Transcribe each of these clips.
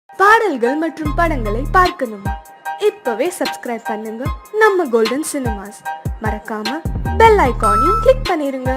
பாடல்கள் மற்றும் படங்களை பார்க்கணுமா? இப்பவே சப்ஸ்கிரைப் பண்ணுங்க நம்ம கோல்டன் சினிமாஸ். மறக்காம பெல் ஐகானையும் கிளிக் பண்ணிருங்க.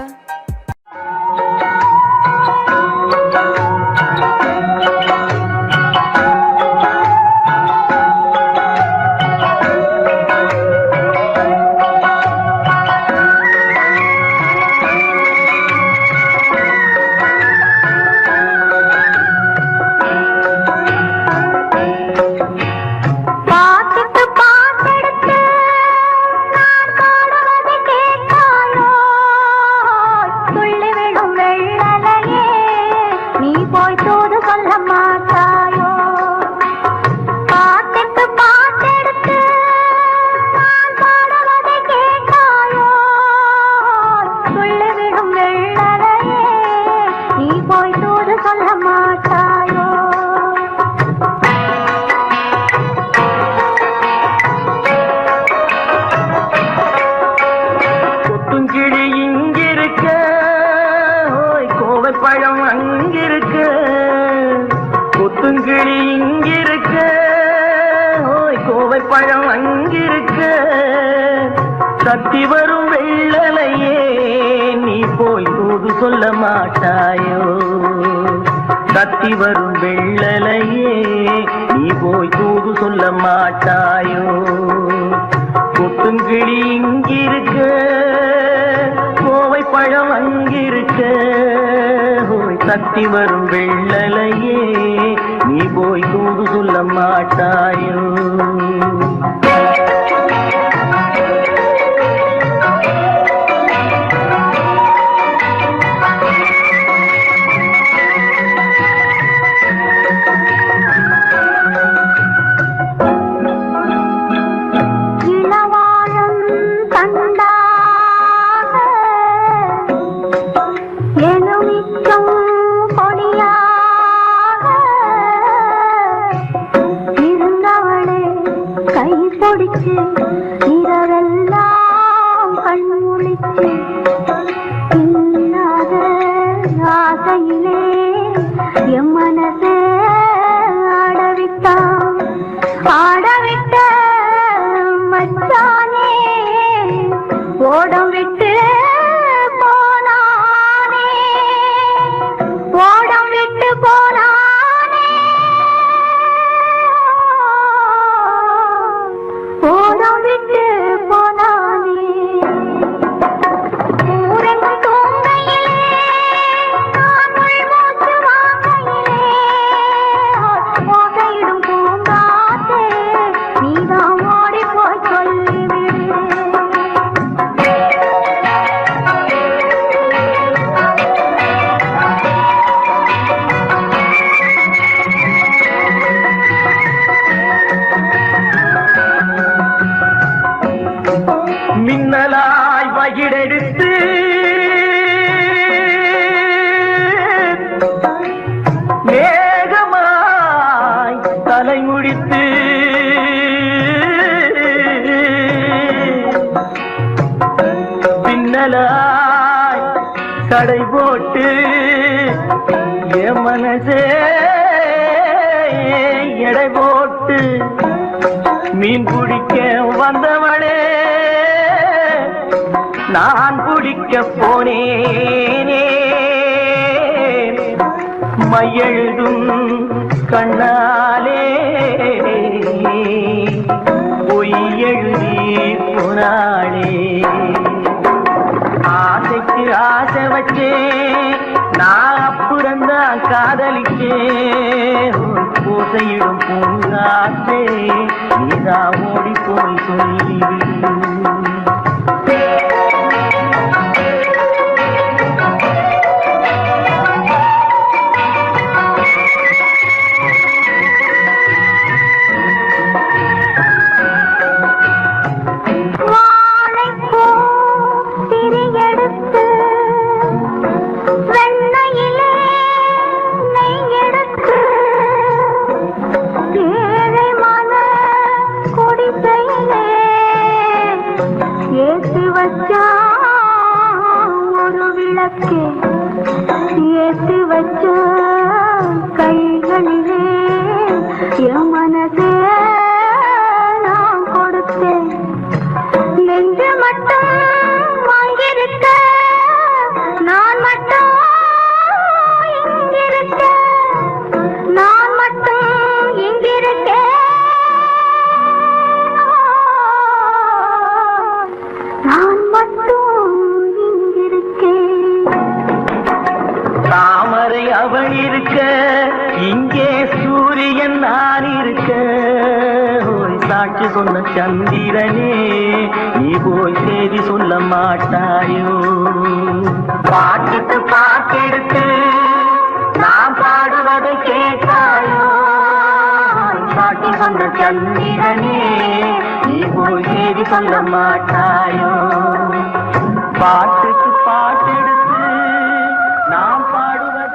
பழம் அங்கிருக்க, கொத்துங்கிளி இங்கிருக்க, கோவை பழம் அங்கிருக்க, தத்தி வரும் வெள்ளலையே நீ போய் தூது சொல்ல மாட்டாயோ? தத்தி வரும் வெள்ளலையே நீ போய் தூது சொல்ல மாட்டாயோ? கொத்துங்கிளி இங்கிருக்க, கோவை பழம் அங்கிருக்க, தத்தி வரும் வெள்ளலையே நீ போய் தூது சொல்ல மாட்டாயோ? இரவெல்லாம் கண்முழிச்சு இல்லாத ஆசையிலே என் மனசே ஆடவிட்ட மச்சானே ஓடம் விட்டு போனானே, ஓடம் விட்டு போனானே, ஓடம் விட்டு போனானே. ஊரெங்கும் தூங்கையிலே நான் உள்மூச்சு வாங்கையிலே ஓசையிடும் பூங்காற்றே நீதான் ஓடி போய் சொல்லிவிடு. மின்னலாய் வகிடெடுத்து மேகமாய் தலைமுடித்து பின்னலாய் கடை போட்டு என் மனசே எடை போட்டு மீன் பிடிக்க வந்தவளே நான் பிடிக்க போனேனே, மையெழுதும் கண்ணாலே பொய் எழுதி போனாளே. ஆசைக்கு ஆசை வச்சே நான் அப்புறந்தான் காதலிச்சேன், பூசையிடும் பூங்காற்றே நீதான் ஓடி போய் சொல்லிவிடு. ஏழை மன கொடி என் மனசே நான் கொடுத்தேன் நெஞ்சு மட்டும் வாங்கியிருக்க நான் மட்டும் இங்கிருக்க நான் மட்டும் இங்கிருக்கேன் நான் மட்டும் இங்கிருக்கேன் தாமரை அவள் இருக்க இங்கே சூரியன் நான் இருக்க ஓய் சாட்சி சொன்ன சந்திரனே நீ போய் செய்தி சொல்ல மாட்டாயோ பாட்டுக்கு பாட்டெடுத்து நான் பாடுவதை கேட்டாயோ சாட்சி சொன்ன சந்திரனே நீ போய் செய்தி சொல்ல மாட்டாயோ பாட்டுக்கு பாட்டெடுத்து நாம் பாடுவதை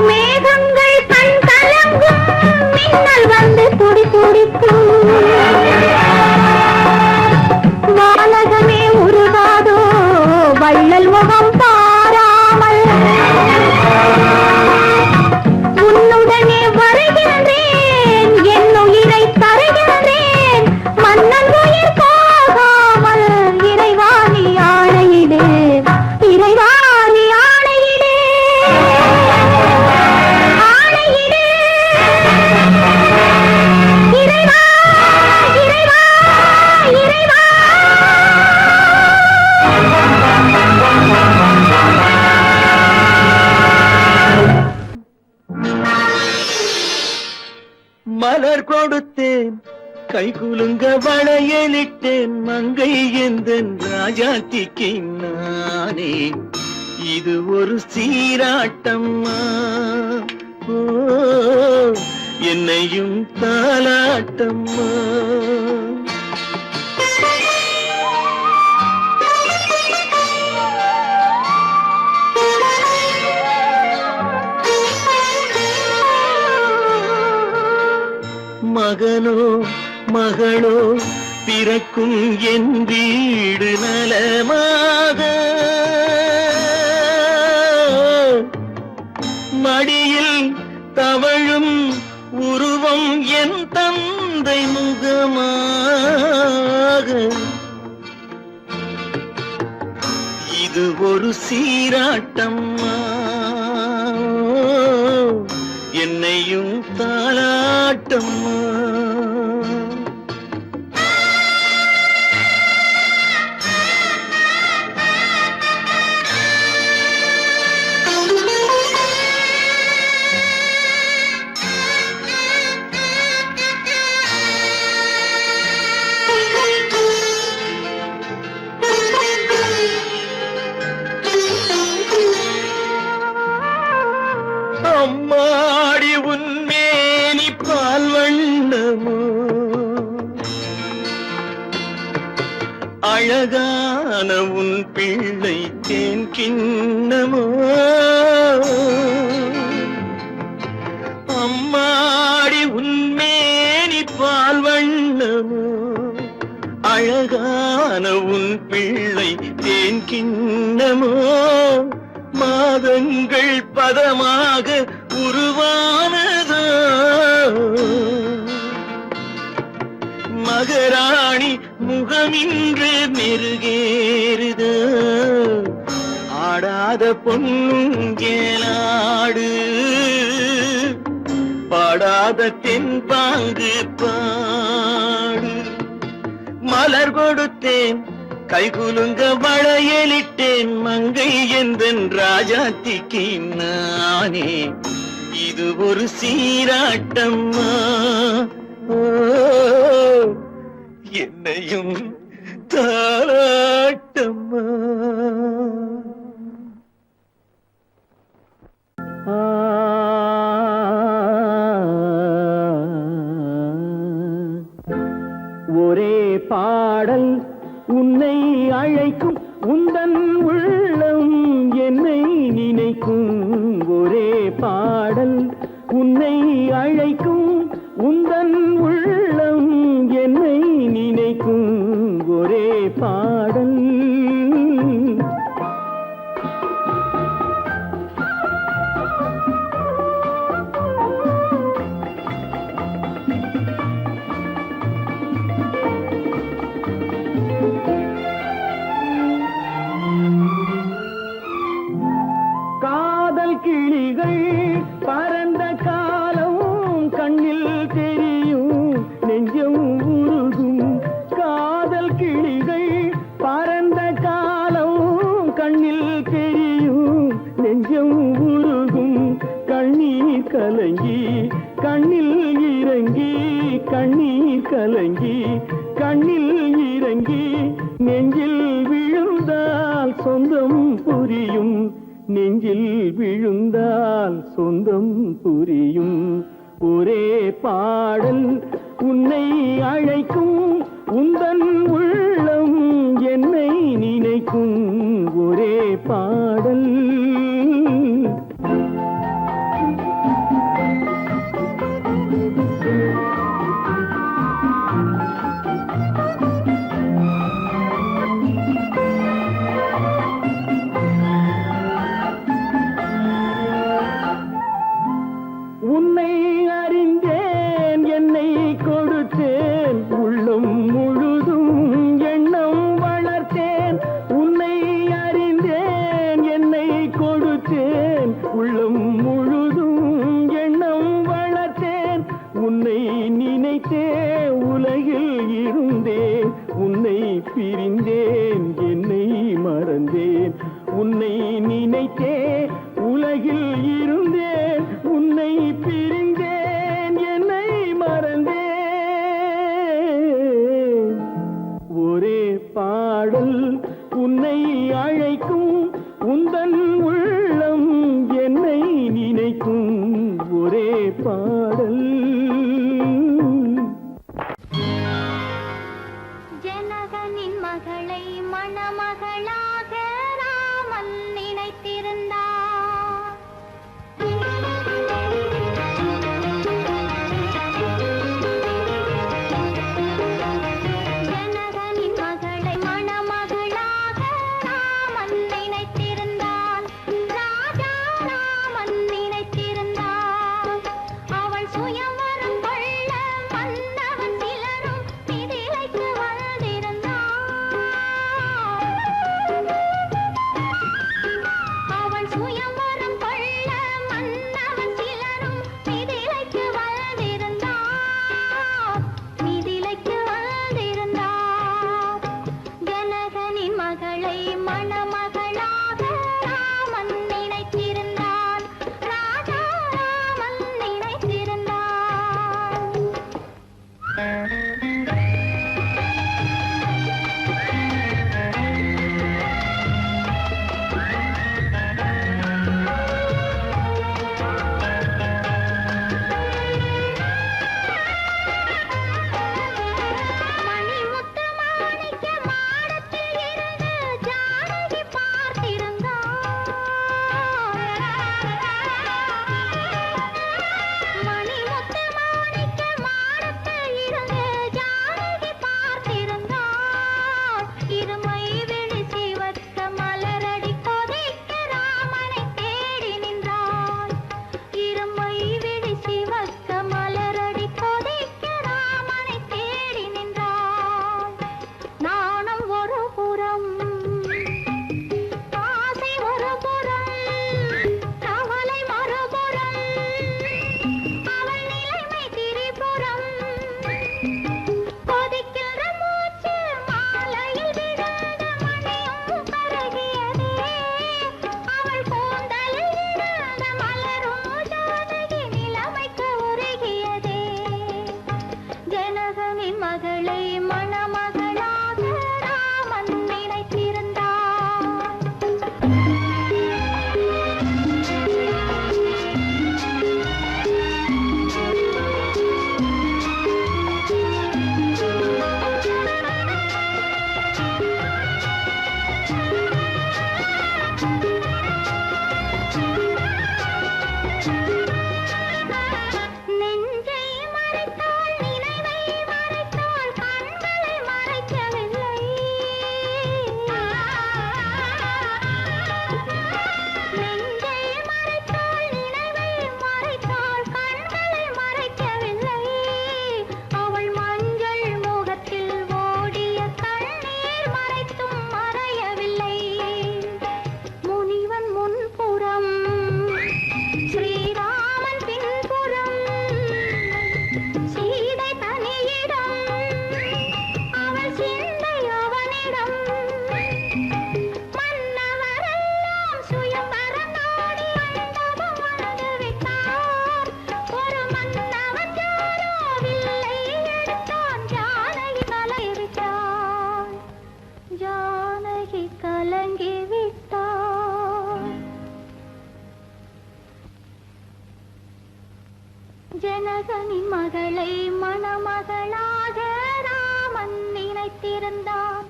மேகங்கள் கண் கலங்கும் மின்னல் வந்து துடி துடிக்கும் கைகுலுங்க வளையலிட்டேன் மங்கை எந்தன் ராஜாத்திக்கு நானே இது ஒரு சீராட்டம்மா ஓ என்னையும் தாலாட்டம்மா மகனோ மகளோ பிறக்கும் என் வீடு நலமாக மடியில் தவழும் உருவம் என் தந்தை முகமாக இது ஒரு சீராட்டம்மா என்னையும் தாலாட்டம்மா அம்மாடி உன்மேனி பால் வண்ணமோ அழகான உன் பிள்ளை தேன் கிண்ணமோ அம்மாடி உன்மேனி பால் வண்ணமோ அழகான உன் பிள்ளை தேன் கிண்ணமோ மாதங்கள் பதமாக உருவானதோ மகராணி முகமின்று மெருகேறுதோ ஆடாத பொன்னுங்கேலாடு பாடாத தென்பாங்கு பாடு மலர் கொடுத்தேன் கைகுலுங்க வளையலிட்டேன் மங்கை எந்தன் ராஜாத்திக்கு நானே இது ஒரு சீராட்டம்மா ஓ என்னையும் தாலாட்டம்மா ஒரே பாடல் உன்னை அழைக்கும் உந்தன் உள்ளம் என்னை நினைக்கும் ஒரே பாடல் உன்னை அழைக்கும் உந்தன் உள்ளம் என்னை நினைக்கும் ஒரே பாடல் கிளிகள் பறந்த காலம் கண்ணில் தெரியும் நெஞ்சம் உருகும் காதல் கிளிகள் பறந்த காலம் கண்ணில் தெரியும் நெஞ்சம் உருகும் கண்ணீர் கலங்கி கண்ணில் இறங்கி கண்ணீர் கலங்கி கண்ணில் இறங்கி நெஞ்சில் விழுந்தால் சொந்தம் புரியும் நெஞ்சில் விழுந்தால் சொந்தம் புரியும் ஒரே பாடல் உன்னை அழைக்கும் உந்தன் உள்ளம் என்னை நினைக்கும் ஒரே பாடல் உன்னை அறிந்தேன் என்னை கொடுத்தேன் உள்ளம் முழுதும் எண்ணம் வளர்த்தேன் உன்னை அறிந்தேன் என்னை கொடுத்தேன் உள்ளம் முழுதும் எண்ணம் வளர்த்தேன் உன்னை நினைத்தே உலகில் இருந்தேன் உன்னை பிரிந்தேன் என்னை மறந்தேன் உன்னை நினைத்தே உலகில் இருந்தேன் உன்னை பிரிந்தேன் என்னை மறந்தேன் பாடல் உன்னை அழைக்கும் உந்தன் உள்ளம் என்னை நினைக்கும் ஒரே பாடல். ஜனகனின் மகளை மணமகளாக ராமன் நினைத்திருந்தார். ஜனகனின் மகளை மணமகளாக ராமன் நினைத்திருந்தார். ராஜா ராமன் நினைத்திருந்தார். அவள் சுயம்வரம் கொள்ள மன்னவன் சிலரும் மிதிலைக்கு வந்திருந்தார். அவள் சுயம்வரம் கொள்ள மன்னவன் சிலரும் மிதிலைக்கு வந்திருந்தார். மிதிலைக்கு வந்திருந்தார். ஜனகனின் மகளை மணமகளாக ராமன் நினைத்திருந்தான். ராஜா ராமன் நினைத்திருந்தான். மணிமுத்து மாணிக்க மாடத்தில் இருந்து ஜானகி பார்த்திருந்தார். மணிமுத்து மாணிக்க மாடத்தில் இருந்து ஜானகி பார்த்திருந்தார். இருமை விழி சிவக்க மலரடி கொதிக்க ராமனை தேடி நின்றாள். இருமை விழி சிவக்க மலரடி கொதிக்க ராமனை தேடி நின்றாள். நாணம் ஒரு புறம், ஆசை ஒரு புறம், கவலை மறுபுறம், அவள் நிலைமை திரிபுறம். கொதிக்கின்ற மூச்சு மாலையில் விழுந்த மணியும் கருகியதே. அவள் கூந்தலில் விழுந்த மலரும் ஜானகி நிலைமைக்கு உருகியதே. ஜனகனின் மகளை மணமகளாக ராமன் நினைத்திருந்தார். நெஞ்சை மறைத்தாள், நினைவை மறைத்தாள், கண்களை மறைக்கவில்லை. நெஞ்சை மறைத்தாள், நினைவை மறைத்தாள், கண்களை மறைக்கவில்லை. அவள் மஞ்சள் முகத்தில் ஓடிய கண்ணீர் மறைத்தும் மறையவில்லை. முனிவன் முன்புறம், ஸ்ரீராமன் பின்புறம், சீதை தனியிடம், அவள் சிந்தை அவனிடம். மன்னவரெல்லாம் சுயம்பரம் நாடி மண்டபம் வந்து விட்டார். ஒரு மன்னவன் யாரோ வில்லை எடுத்தான். ஜானகி கலங்கிவிட்டாள். ஜானகி கலங்கிவிட்டாள். ஜனகனின் மகளை மணமகளாக ராமன் நினைத்திருந்தான்.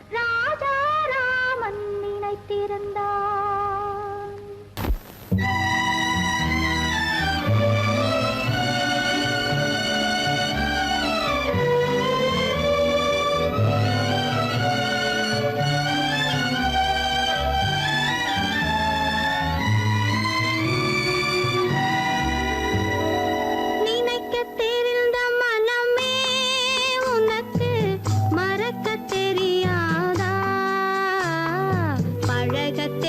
ராஜா ராமன் நினைத்திருந்தான். நினைக்கத் தெரிந்த மனமே உனக்கு மறக்கத் தெரியாதா? பழகத்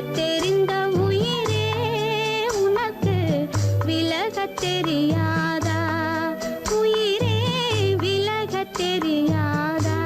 சொல்லத் தெரிந்த உயிரே உனக்கு விலகத் தெரியாதா உயிரே விலகத் தெரியாதா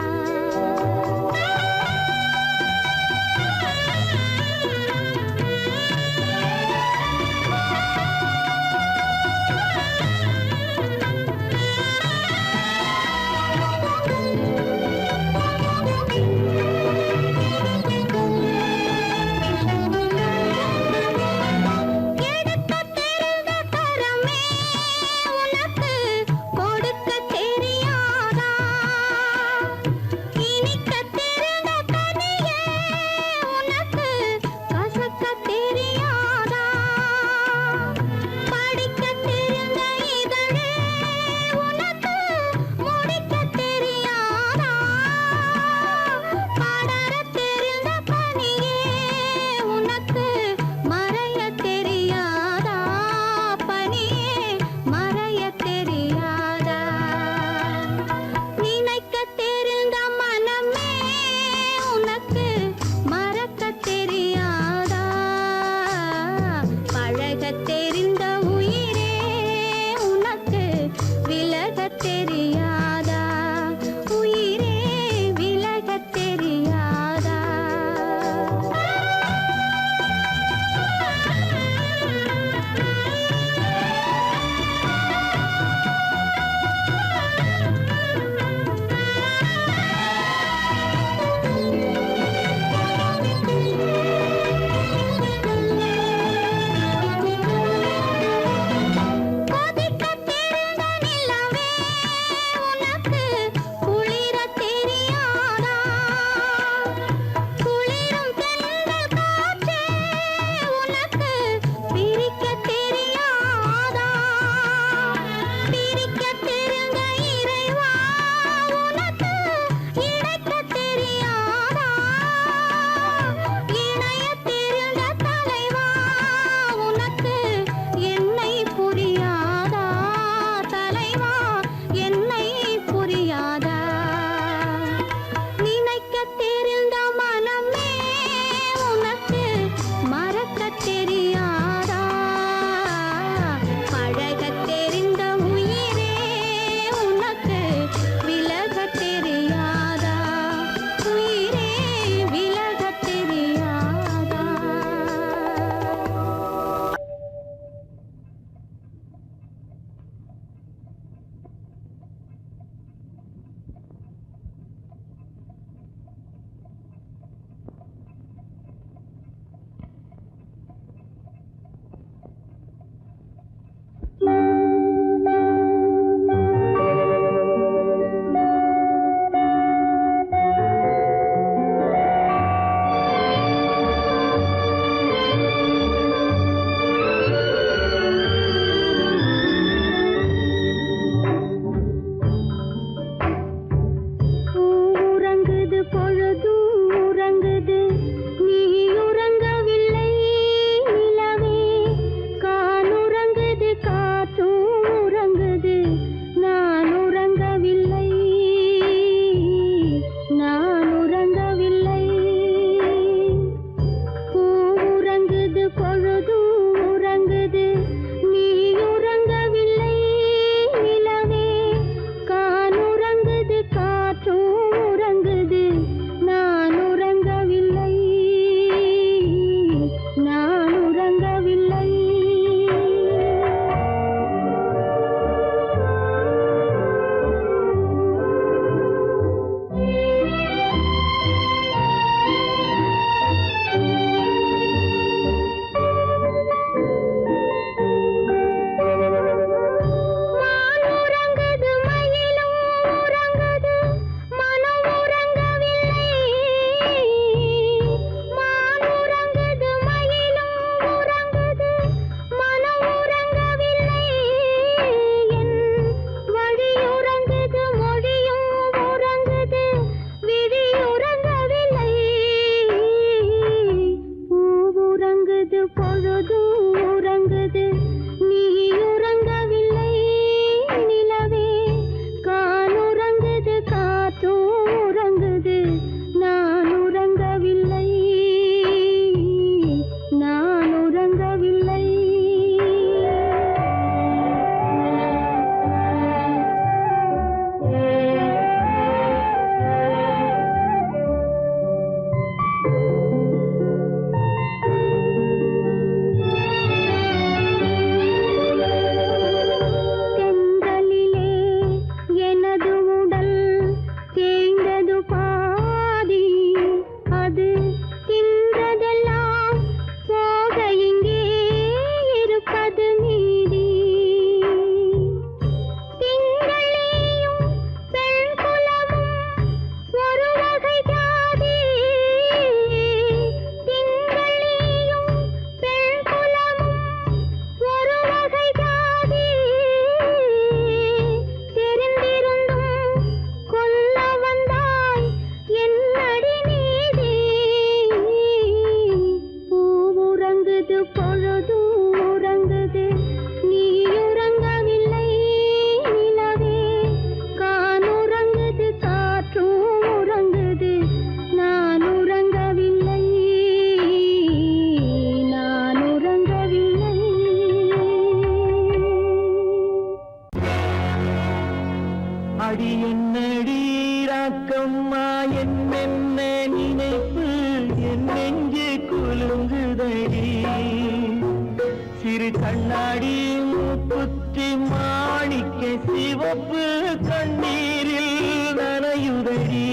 சிறு கண்ணாடி மூக்குத்தி மாணிக்க சிவப்பு கண்ணீரில் நனையுதடி.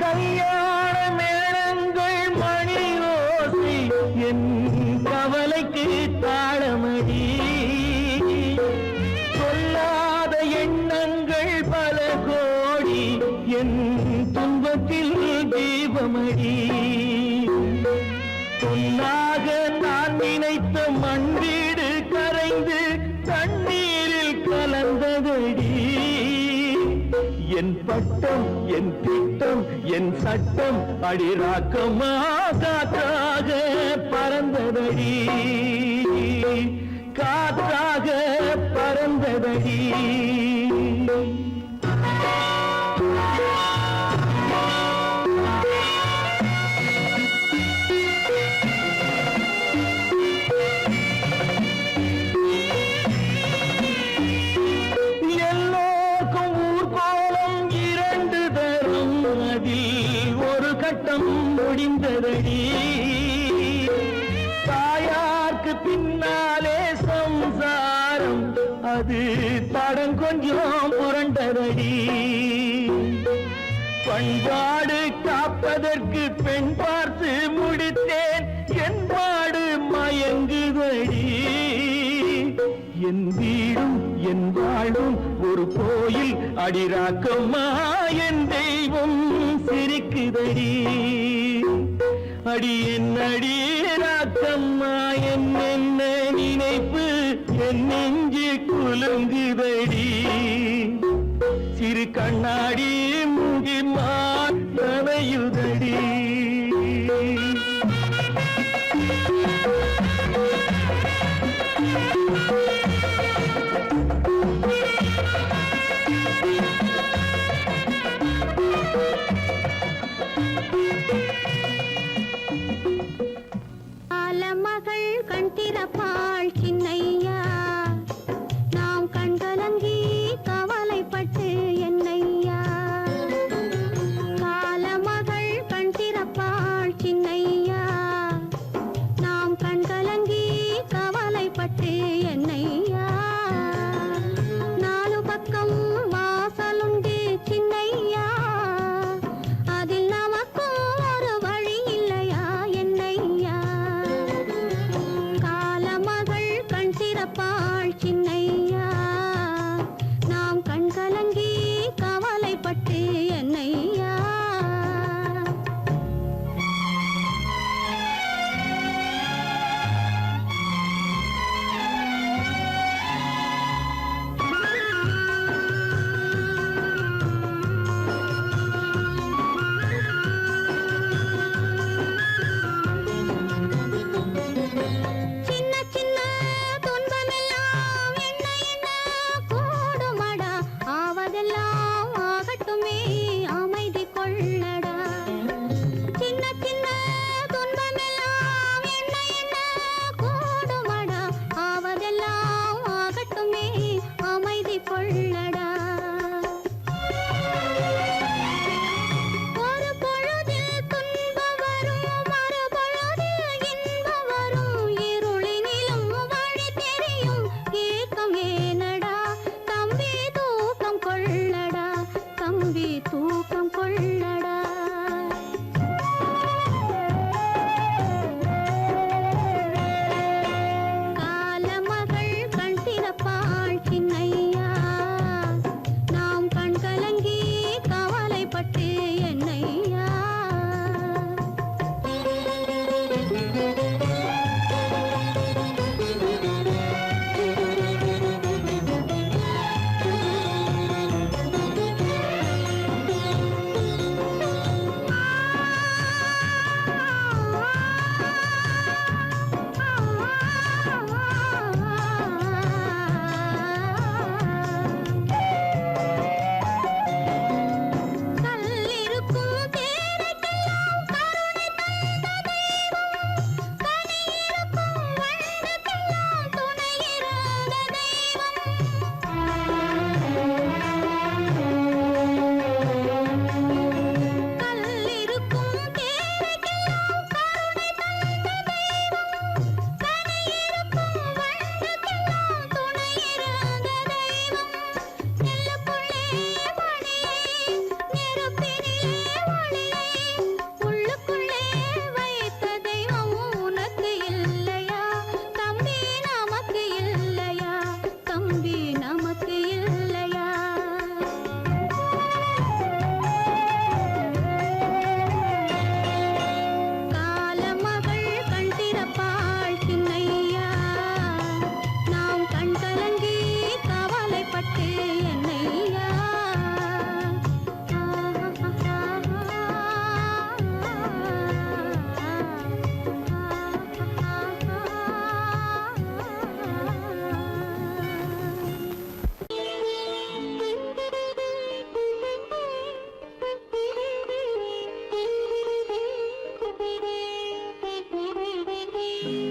கல்யாண மேளங்கள் மணி ஓசை என் கவலைக்கு தாளமடி. சொல்லாத எண்ணங்கள் பல கோடி என் துன்பத்தில் தீபமடி. பொன்னாக நான் நினைத்த மண் வீடு கரைந்து தண்ணீரில் கலந்ததடி. என் பட்டம் என் திட்டம் என் சட்டம் அடிராக்கமா காற்றாக பறந்ததடி. காற்றாக பறந்ததடி. எல்லோருக்கும் ஊர்கோலம் இரண்டு தரும் அதில் ஒரு கட்டம் முடிந்ததடி. தாயார்க்கு பின்னாலே சம்சாரம் அது தடம் கொஞ்சம் புரண்டதடி. பண்பாடு காப்பதற்கு பெண் பார்த்து முடித்தேன் என் பாடு மயங்குதடி. என் வீடும் என் வாழும் ஒரு கோயில் அடிராக்கம்மா என் தெய்வம் சிரிக்குதடி. அடி என் அடிராக்கம்மா என் என்ன நினைப்பு என் நெஞ்சு குலுங்குதடி. சிறு கண்ணாடி மூடி மானையுதடி. மகள் கண் திறப்பாள் சின்னையா, நாம் கண்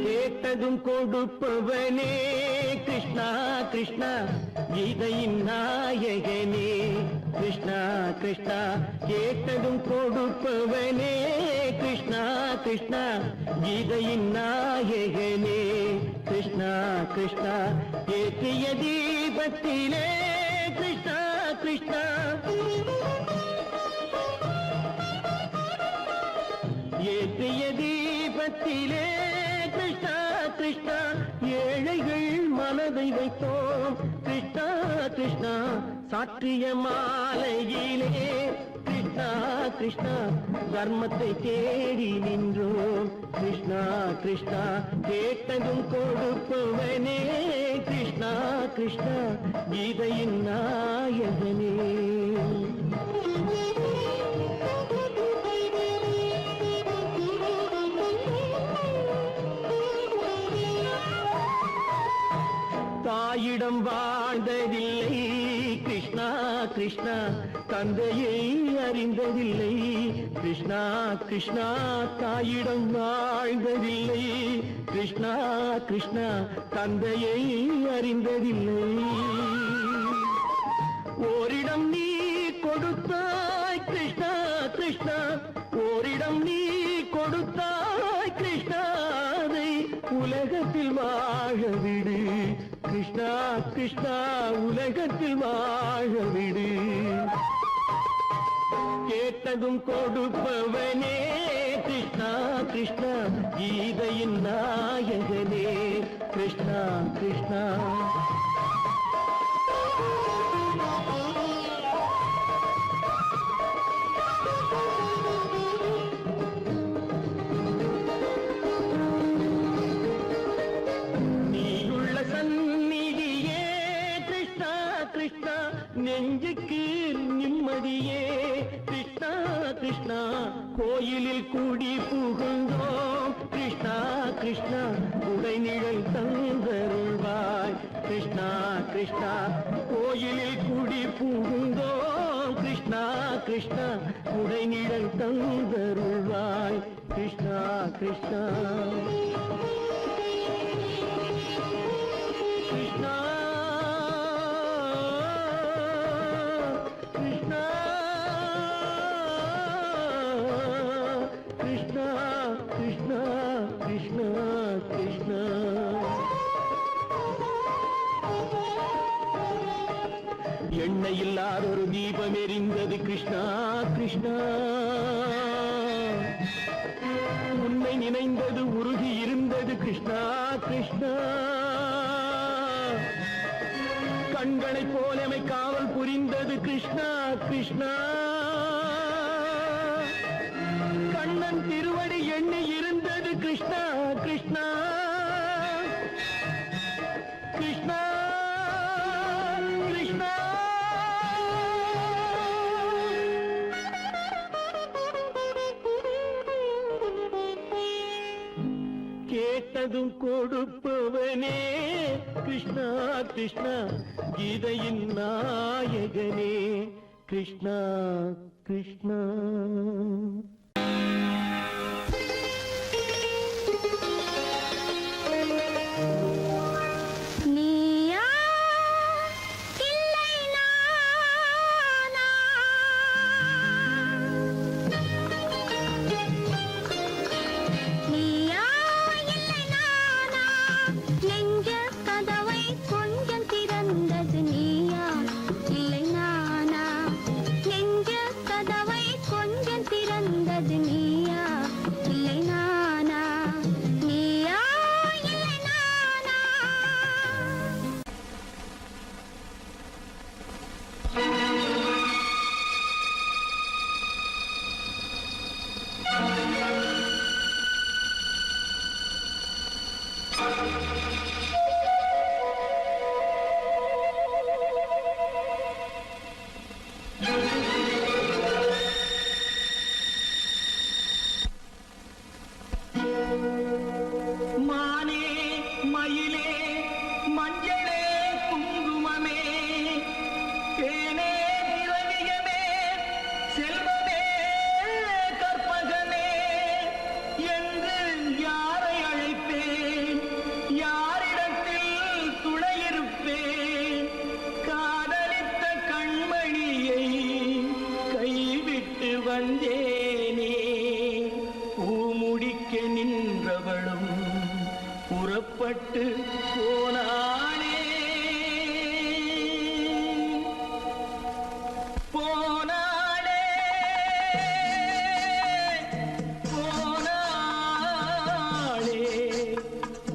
கேட்டதும் கொடுப்பவனே கிருஷ்ணா கிருஷ்ணா கீதையின் நாயகனே கிருஷ்ணா கிருஷ்ணா கேட்டதும் கொடுப்பவனே கிருஷ்ணா கிருஷ்ணா கீதையின் நாயகனே கிருஷ்ணா கிருஷ்ணா ஏற்றிய தீபத்திலே கிருஷ்ணா கிருஷ்ணா ஏற்றிய தீபத்திலே கிருஷ்ணா கிருஷ்ணா ஏழைகள் மனதை வைத்தோம் கிருஷ்ணா கிருஷ்ணா சாற்றிய மாலையிலே கிருஷ்ணா கிருஷ்ணா தர்மத்தை தேடி நின்றோம் கிருஷ்ணா கிருஷ்ணா கேட்டதும் கொடுப்பவனே கிருஷ்ணா கிருஷ்ணா கீதையின் நாயகனே தாயிடம் வாழ்ந்ததில்லை கிருஷ்ணா கிருஷ்ணா தந்தையை அறிந்ததில்லை கிருஷ்ணா கிருஷ்ணா தாயிடம் வாழ்ந்ததில்லை கிருஷ்ணா கிருஷ்ணா தந்தையை அறிந்ததில்லை ஓரிடம் நீ கொடுத்தாய் கிருஷ்ணா கிருஷ்ணா ஓரிடம் நீ கொடுத்தாய் கிருஷ்ணாவை உலகத்தில் வாழ விடு கிருஷ்ணா கிருஷ்ணா உலகத்தில் வாழ விடு கேட்டதும் கொடுப்பவனே கிருஷ்ணா கிருஷ்ணா கீதையின் நாயகனே கிருஷ்ணா கிருஷ்ணா நெஞ்சுக்கு நிம்மதியே கிருஷ்ணா கிருஷ்ணா கோயிலில் கூடி புகுந்தோம் கிருஷ்ணா கிருஷ்ணா உடைநிழல் தந்தருள்வாய் கிருஷ்ணா கிருஷ்ணா கோயிலில் கூடி புகுந்தோம் கிருஷ்ணா கிருஷ்ணா உடைநிழல் தந்தருள்வாய் கிருஷ்ணா கிருஷ்ணா கிருஷ்ணா கிருஷ்ணா கிருஷ்ணா எண்ணெய் இல்லாத ஒரு தீபம் எரிந்தது கிருஷ்ணா கிருஷ்ணா உன்னை நினைந்தது உருகி இருந்தது கிருஷ்ணா கிருஷ்ணா கண்களை போலமை காவல் புரிந்தது கிருஷ்ணா கிருஷ்ணா கண்ணன் திருவடி எண்ணி இருந்தது கிருஷ்ணா கிருஷ்ணா கிருஷ்ணா கிருஷ்ணா கேட்டதும் கொடுப்பவனே கிருஷ்ணா கிருஷ்ணா கீதையின் நாயகனே கிருஷ்ணா கிருஷ்ணா யாரை அழைப்பே அவளும் புறப்பட்டு போனாளே போனாளே போனாளே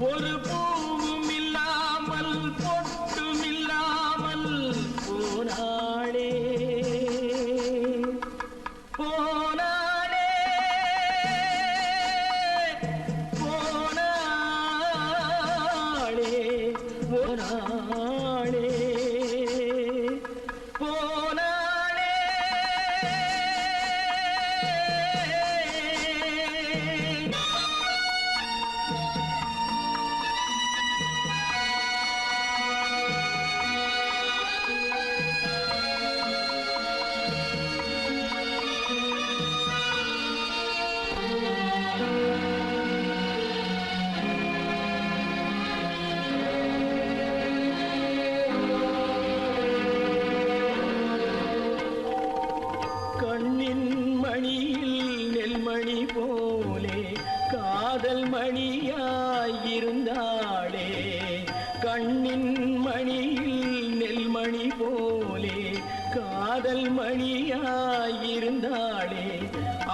ஒரு பூவும் இல்லாமல் பொட்டும் இல்லாமல் போனாளே போனாளே போனாளே போனாளே போனாளே கண்ணின் மணியில் நெல்மணி போலே காதல் மணியாயிருந்தாளே கண்ணின் மணியில் நெல்மணி போலே காதல் மணியாயிருந்தாளே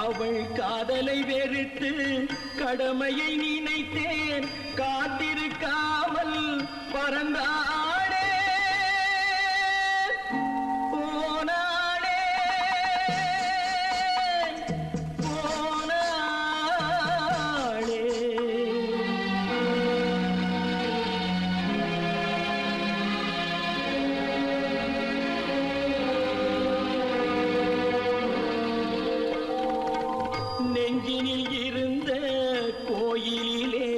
அவள் காதலை வெறுத்து கடமையை நினைத்தேன் காத்திருக்காமல் பறந்தாளே போனாளே போனாளே நெஞ்சினில் இருந்த கோயிலிலே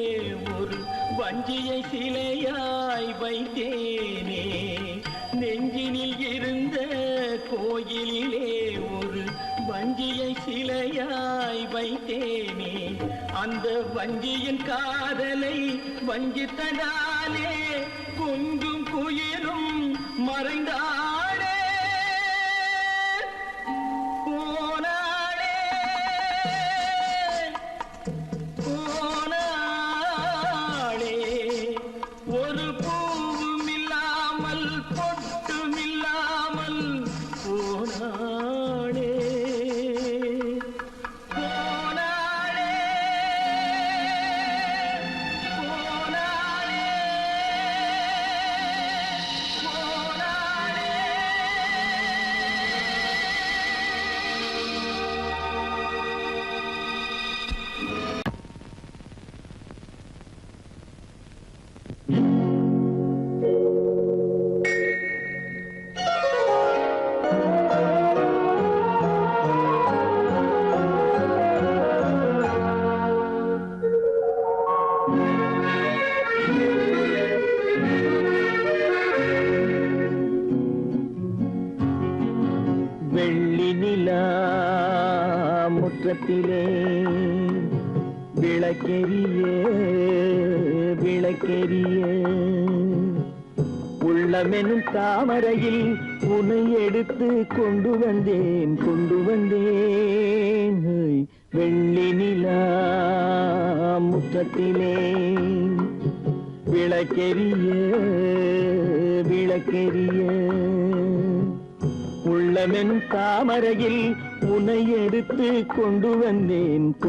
ஒரு வஞ்சியை சிலையாய் வைத்தேனே நெஞ்சினில் இருந்த கோயிலிலே ஒரு வஞ்சியை சிலையாய் வைத்தேனே அந்த வஞ்சியின் காதலை வஞ்சித்ததாலே குஞ்சும் குயிலும் மறைந்தாளே போனாளே போனாளே ஒரு பூவும் இல்லாமல் பொட்டும் இல்லாமல் போனாளே போனாளே போனாளே போனாளே வெள்ளி நிலா முற்றத்திலே விளக்கெரிய விளக்கெரிய உள்ளமெனும் தாமரையில் உன்னை எடுத்து கொண்டு வந்தேன் வெள்ளி நிலா முற்றத்திலே விளக்கெரிய விளக்கெரிய உள்ளமெனும் தாமரையில் உன்னை எடுத்து கொண்டு வந்தேன்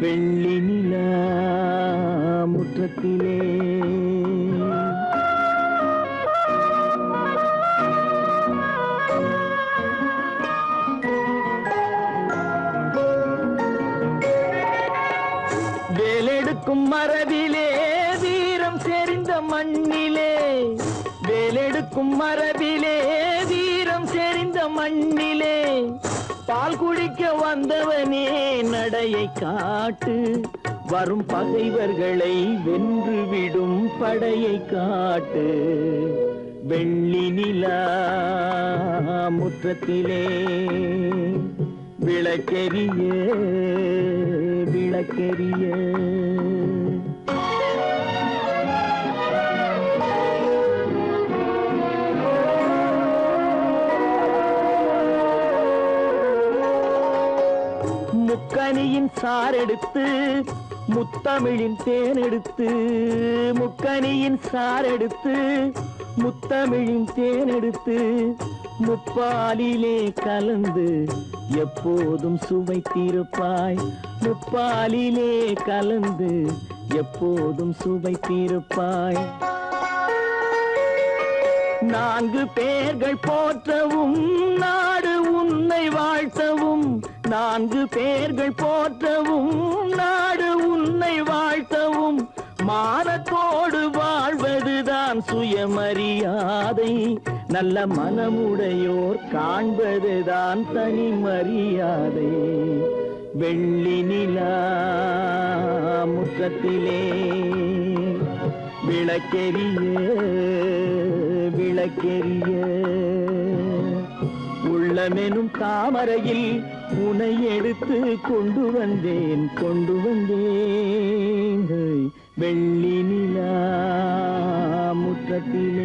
வெள்ளி நிலா முற்றத்திலே வேலெடுக்கும் மரபிலே வீரம் செறிந்த மண்ணிலே வேலெடுக்கும் மரபிலே வீரம் செறிந்த மண்ணிலே பால் குடிக்க வந்தவனே நடையை காட்டு வரும் பகைவர்களை வென்று விடும் படையை காட்டு வெள்ளி நிலா முற்றத்திலே விளக்கெரிய விளக்கெரிய முக்கனியின் சாரெடுத்து முத்தமிழின் தேனெடுத்து முக்கனியின் சாரெடுத்து முத்தமிழின் தேனெடுத்து முப்பாலிலே கலந்து எப்போதும் சுவைத்திருப்பாய் முப்பாலிலே கலந்து எப்போதும் சுவைத்திருப்பாய் நான்கு பேர்கள் போற்றவும் நாடு உன்னை வாழ்த்தவும் நான்கு பேர்கள் போற்றவும் நாடு உன்னை வாழ்த்தவும் மானத்தோடு வாழ்வதுதான் சுயமரியாதை நல்ல மனமுடையோர் காண்பதுதான் தனி மரியாதை வெள்ளி நிலா முற்றத்திலே விளக்கெரிய விளக்கெரிய உள்ளமெனும் தாமரையில் உனை எடுத்து கொண்டு வந்தேன் வெள்ளி நிலா முற்றத்திலே